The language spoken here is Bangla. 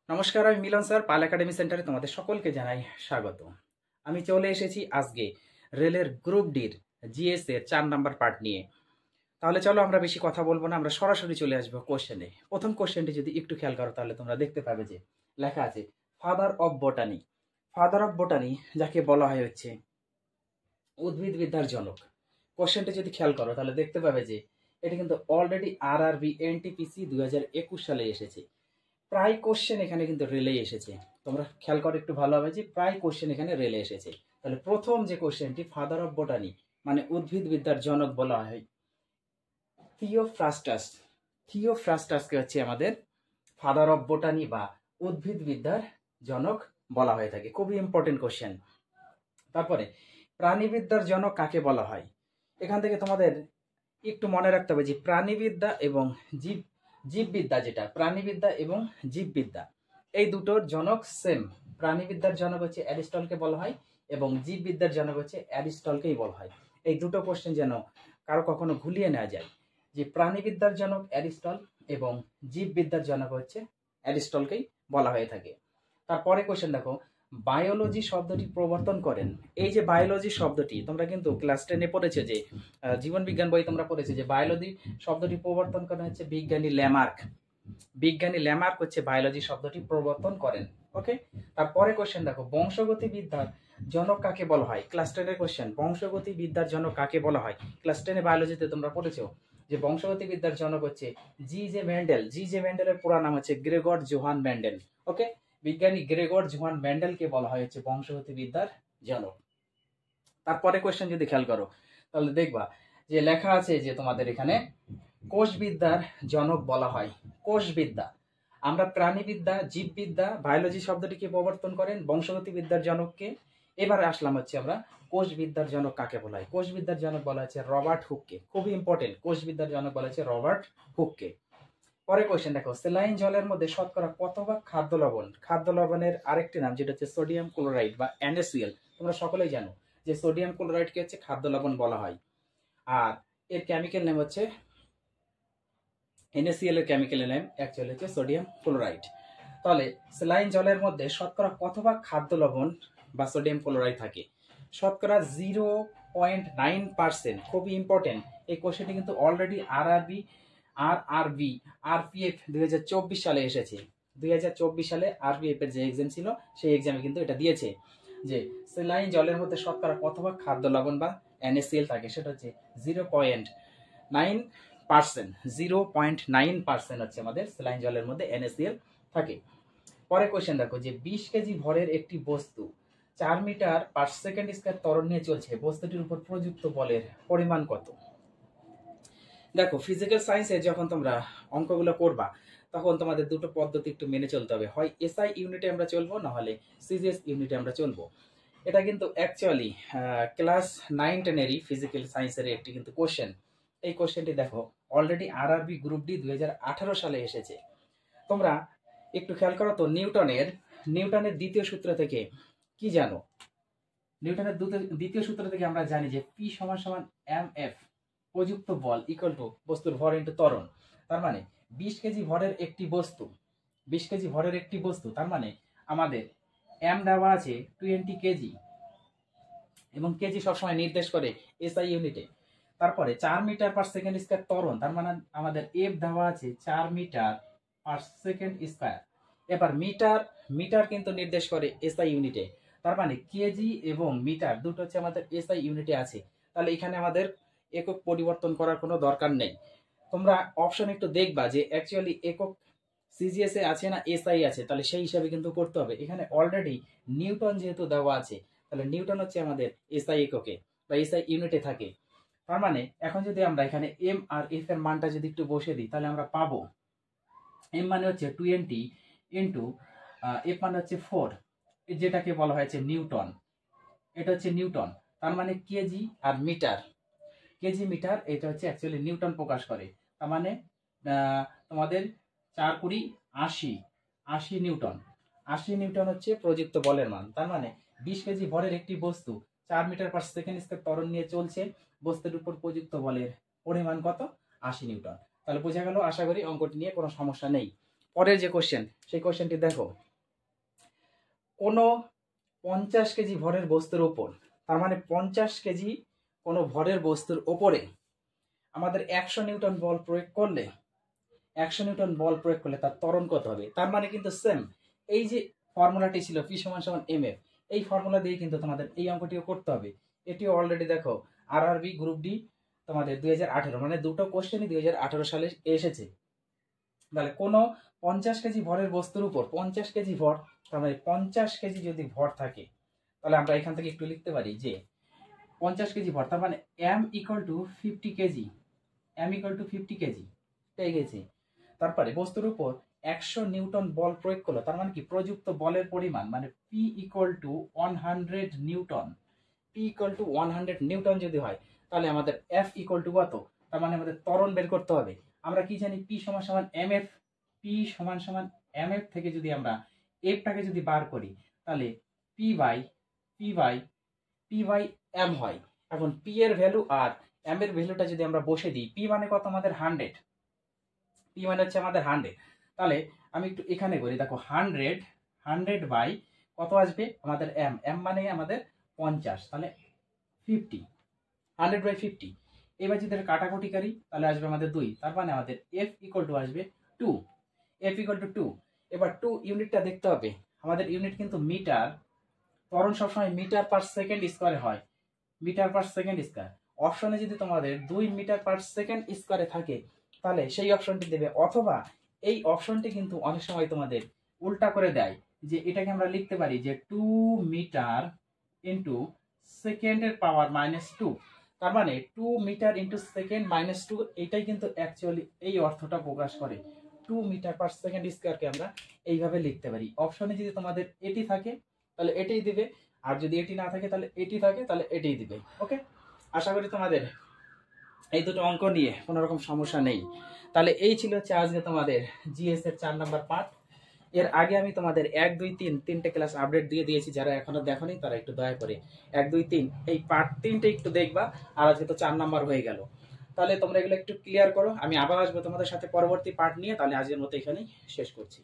নমস্কার, আমি মিলন স্যার, পাল একাডেমি সেন্টারে তোমাদের সকলকে জানাই স্বাগত। আমি চলে এসেছি আজকে রেলের গ্রুপ ডির জিএস এর 4 নাম্বার পার্ট নিয়ে। তাহলে চলো আমরা বেশি কথা বলবো না, আমরা সরাসরি চলে আসবো কোশ্চেনে। প্রথম কোশ্চেনটি যদি একটু খেয়াল করো তাহলে তোমরা দেখতে পাবে যে লেখা আছে father of botany. Father of botany যাকে বলা হয় হচ্ছে উদ্ভিদবিদ্যার জনক। কোশ্চেনটি যদি খেয়াল করো তাহলে দেখতে পাবে যে এটি কিন্তু অলরেডি আরআরবি এনটিপিসি 2021 সালে এসেছে। প্রায় কোশ্চেন এখানে কিন্তু রেলে এসেছে। তোমরা খেয়াল করো একটু ভালো হবে যে প্রায় কোশ্চেন এখানে রেলে এসেছে। তাহলে প্রথম যে কোশ্চেনটি ফাদার অফ বোটানি মানে উদ্ভিদবিদ্যার জনক বলা হয় থিওফ্রাস্টাস। থিওফ্রাস্টাসকে হচ্ছে আমাদের ফাদার অফ বোটানি বা উদ্ভিদবিদ্যার জনক বলা হয়ে থাকে। খুবই ইম্পর্টেন্ট কোশ্চেন। তারপরে প্রাণীবিদ্যার জনক কাকে বলা হয়? এখান থেকে তোমাদের একটু মনে রাখতে হবে যে প্রাণীবিদ্যা এবং জীববিদ্যা, যেটা প্রাণীবিদ্যা এবং জীববিদ্যা এই দুটোর জনক সেম। প্রাণীবিদ্যার জনক হচ্ছে অ্যারিস্টলকে বলা হয় এবং জীববিদ্যার জনক হচ্ছে অ্যারিস্টলকেই বলা হয়। এই দুটো কোশ্চেন যেন কারো কখনো ভুলিয়ে নেওয়া যায় যে প্রাণীবিদ্যার জনক অ্যারিস্টল এবং জীববিদ্যার জনক হচ্ছে অ্যারিস্টলকেই বলা হয়ে থাকে। তারপরে কোশ্চেন দেখো, বায়োলজি শব্দটি প্রবর্তন করেন। এই যে বায়োলজি শব্দটি তোমরা কিন্তু ক্লাস 10-এ পড়েছো, যে জীবন বিজ্ঞান বই তোমরা পড়েছো যে বায়োলজি শব্দটি প্রবর্তন করেন হচ্ছে বিজ্ঞানী ল্যামার্ক। বিজ্ঞানী ল্যামার্ক হচ্ছে বায়োলজি শব্দটি প্রবর্তন করেন। ওকে, তারপরে কোশ্চেন দেখো, বংশগতি বিদ্যার জনক কাকে বলা হয়? ক্লাস 10-এর কোশ্চেন, বংশগতি বিদ্যার জনক কাকে বলা হয়? ক্লাস 10-এ বায়োলজিতে তোমরা পড়েছো যে বংশগতি বিদ্যার জনক হচ্ছে G J Mendel. G J মেন্ডেলের পুরো নাম হচ্ছে গ্রেগর জোহান মেন্ডেল। ওকে, বিজ্ঞানী গ্রেগর জোহান মেন্ডেলকে বলা হয় হচ্ছে বংশগতি বিদ্যার জনক। তারপরে কোশ্চেন যদি খেয়াল করো তাহলে দেখবা যে লেখা আছে যে তোমাদের এখানে কোষবিদ্যার জনক বলা হয়। কোষবিদ্যা, আমরা প্রাণীবিদ্যা, জীববিদ্যা, বায়োলজি শব্দটিকে প্রবর্তন করেন, বংশগতি বিদ্যার জনককে। এবারে আসলাম হচ্ছে আমরা কোষবিদ্যার জনক কাকে বলা হয়? কোষবিদ্যার জনক বলা হচ্ছে রবার্ট হুককে। খুবই ইম্পর্টেন্ট, কোষবিদ্যার জনক বলা হচ্ছে রবার্ট হুককে। পরে কোশ্চেন দেখো, স্যালাইন জলের মধ্যে শতকরা কত ভাগ খাদ্য লবণ? খাদ্য লবণের আরেকটি নাম যেটা হচ্ছে সোডিয়াম ক্লোরাইড বা NaCl। তোমরা সকলেই জানো যে সোডিয়াম ক্লোরাইডকে হচ্ছে খাদ্য লবণ বলা হয়, আর এর কেমিক্যাল নেম হচ্ছে NaCl। এর কেমিক্যাল নেম অ্যাকচুয়ালি হচ্ছে সোডিয়াম ক্লোরাইড। তাহলে স্যালাইন জলের মধ্যে শতকরা কত ভাগ খাদ্য লবণ বা সোডিয়াম ক্লোরাইড থাকে? শতকরা 0.9%। খুবই ইম্পর্টেন্ট এই কোশ্চেনটি কিন্তু অলরেডি RRPF 2024 সালে এসেছে। 2024 সালে RPF এর যে এক্সাম ছিল সেই এক্সামে কিন্তু এটা দিয়েছে যে স্যালাইন জলের মধ্যে শতকরা কত ভাগ খাদ্য লবণ বা NaCl থাকে, সেটা হচ্ছে 0.9%। 0.9% হচ্ছে আমাদের স্যালাইন জলের মধ্যে NaCl থাকে। পরে কোশ্চেন দেখো যে 20 কেজি ভরের একটি বস্তু 4 মিটার পার সেকেন্ড স্কয়ার ত্বরণ নিয়ে চলছে, বস্তুটির উপর প্রযুক্ত বলের পরিমাণ কত? দেখো, ফিজিক্যাল সায়েন্সে যখন তোমরা অঙ্কগুলো করবা তখন তোমাদের দুটো পদ্ধতি একটু মেনে চলতে হবে, হয় SI ইউনিটে আমরা চলবো, না হলে CGS ইউনিটে আমরা চলবো। এটা কিন্তু অ্যাকচুয়ালি ক্লাস 9-10-এরই ফিজিক্যাল সায়েন্সের একটি কিন্তু কোশ্চেন। এই কোশ্চেনটি দেখো অলরেডি RRB গ্রুপ ডি 2018 সালে এসেছে। তোমরা একটু খেয়াল করো তো, নিউটনের দ্বিতীয় সূত্র থেকে কি জানো? নিউটনের দ্বিতীয় সূত্র থেকে আমরা জানি যে P = mF, প্রযুক্ত বল ইকুয়াল টু বস্তুর ভর ইন্টু ত্বরণ। তার মানে 20 কেজি ভরের একটি বস্তু, 20 কেজি ভরের একটি বস্তু, তার মানে আমাদের m দেওয়া আছে 20 কেজি এবং কেজি সবসময় নির্দেশ করে SI ইউনিটে। তারপরে 4 মিটার পার সেকেন্ড স্কয়ার ত্বরণ, তার মানে আমাদের F দেওয়া আছে 4 মিটার পার সেকেন্ড স্কয়ার। এবার মিটার কিন্তু নির্দেশ করে SI ইউনিটে, তার মানে কেজি এবং মিটার দুটো হচ্ছে আমাদের SI ইউনিটে আছে। তাহলে এখানে আমাদের একক পরিবর্তন করার কোনো দরকার নেই। তোমরা অপশন একটু দেখবা যে অ্যাকচুয়ালি একক CGS এ আছে না SI আছে, তাহলে সেই হিসাবে কিন্তু করতে হবে। এখানে অলরেডি নিউটন যেহেতু দেওয়া আছে, তাহলে নিউটন হচ্ছে আমাদের SI এককে বা SI ইউনিটে থাকে। তার মানে এখন যদি আমরা এখানে M আর F এর মানটা যদি একটু বসিয়ে দিই তাহলে আমরা পাবো M মানে হচ্ছে 20 ইন্টু F মানে হচ্ছে 4, যেটাকে বলা হয়েছে নিউটন। এটা হচ্ছে নিউটন, তার মানে কেজি আর মিটার, কেজি মিটার এটা হচ্ছে অ্যাকচুয়ালি নিউটন প্রকাশ করে। তার মানে তোমাদের 4 × 80 নিউটন। 80 নিউটন হচ্ছে প্রযুক্ত বলের মান। তার মানে 20 কেজি ভরের একটি বস্তু 4 মিটার পার সেকেন্ড স্কয়ার ত্বরণ নিয়ে চলছে, বস্তুর উপর প্রযুক্ত বলের পরিমাণ কত? 80 নিউটন। তাহলে বোঝা গেল, আশা করি অঙ্কটি নিয়ে কোনো সমস্যা নেই। পরের যে কোশ্চেন, সেই কোশ্চেনটি দেখো, কোনো 50 কেজি ভরের বস্তুর উপর, তার মানে 50 কেজি কোনো ভরের বস্তুর ওপরে আমাদের 100 নিউটন বল প্রয়োগ করলে 100 নিউটন বল প্রয়োগ করলে তার ত্বরণ কত হবে। তার মানে কিন্তু সেম এই যে ফর্মুলাটি ছিল P = mf, এই ফর্মুলা দিয়ে কিন্তু তোমাদের এই অঙ্কটিও করতে হবে। এটিও অলরেডি দেখো RRB গ্রুপ ডি তোমাদের 2018, মানে দুটো কোশ্চেনই 2018 সালে এসেছে। তাহলে কোনো 50 কেজি ভরের বস্তুর উপর 50 কেজি ভর, তার মানে 50 কেজি যদি ভর থাকে, তাহলে আমরা এখান থেকে একটু লিখতে পারি যে 50 কেজি ভর, তার মানে m = 50 কেজি, m = 50 কেজি পেয়ে গেছি। তারপরে বস্তুর উপর 100 নিউটন বল প্রয়োগ করলো, তার মানে কি প্রযুক্ত বলের পরিমাণ, মানে P = 100 নিউটন, P = 100 নিউটন যদি হয়, তাহলে আমাদের F = কত, তার মানে আমাদের ত্বরণ বের করতে হবে। আমরা কি জানি, P = mf, P = mf থেকে যদি আমরা f টাকে যদি বার করি, তাহলে P বাই m হয়। এখন P এর ভ্যালু আর m এর ভ্যালুটা যদি আমরা বসে দিই, P মানে কত আমাদের 100, P মানে হচ্ছে আমাদের 100, তাহলে আমি একটু এখানে করি, দেখো 100 বাই কত আসবে আমাদের m মানে আমাদের 50, তাহলে 50, 100/50। এবার যদি কাটাকুটি করি তাহলে আসবে আমাদের 2, তার মানে আমাদের F = আসবে 2, F = 2। এবার 2 ইউনিটটা দেখতে হবে, আমাদের ইউনিট কিন্তু মিটার, ত্বরণ সবসময় মিটার পার সেকেন্ড স্কোয়ারে হয়, মিটার পার সেকেন্ড স্কোয়ার। অপশনে যদি তোমাদের 2 মিটার পার সেকেন্ড স্কোয়ারে থাকে, তাহলে সেই অপশনটি দেবে, অথবা এই অপশনটি কিন্তু অনেক সময় তোমাদের উল্টা করে দেয়, যে এটাকে আমরা লিখতে পারি যে 2 মিটার ইন্টু সেকেন্ডের পাওয়ার -2, তার মানে 2 মিটার ইন্টু সেকেন্ড -2, এটাই কিন্তু অ্যাকচুয়ালি এই অর্থটা প্রকাশ করে। 2 মিটার পার সেকেন্ড স্কোয়ারকে আমরা এইভাবে লিখতে পারি। অপশনে যদি তোমাদের এটি থাকে তাহলে এটাই দিবে, আর যদি এটি না থাকে তাহলে এটি থাকে, তাহলে এটাই দিবে। ওকে, আশা করি তোমাদের এই দুটো অঙ্ক নিয়ে কোনো রকম সমস্যা নেই। তাহলে এই ছিল হচ্ছে আজকে তোমাদের জিএস এর 4 নাম্বার পার্ট। এর আগে আমি তোমাদের 1, 2, 3 তিনটে ক্লাস আপডেট দিয়ে দিয়েছি, যারা এখনো দেখোনি তারা একটু দয়া করে 1, 2, 3 এই পার্ট 3টে একটু দেখবা। আর আজকে তো 4 নাম্বার হয়ে গেল, তাহলে তোমরা এগুলো একটু ক্লিয়ার করো। আমি আবার আসবো তোমাদের সাথে পরবর্তী পার্ট নিয়ে। তাহলে আজকের মতো এখানেই শেষ করছি।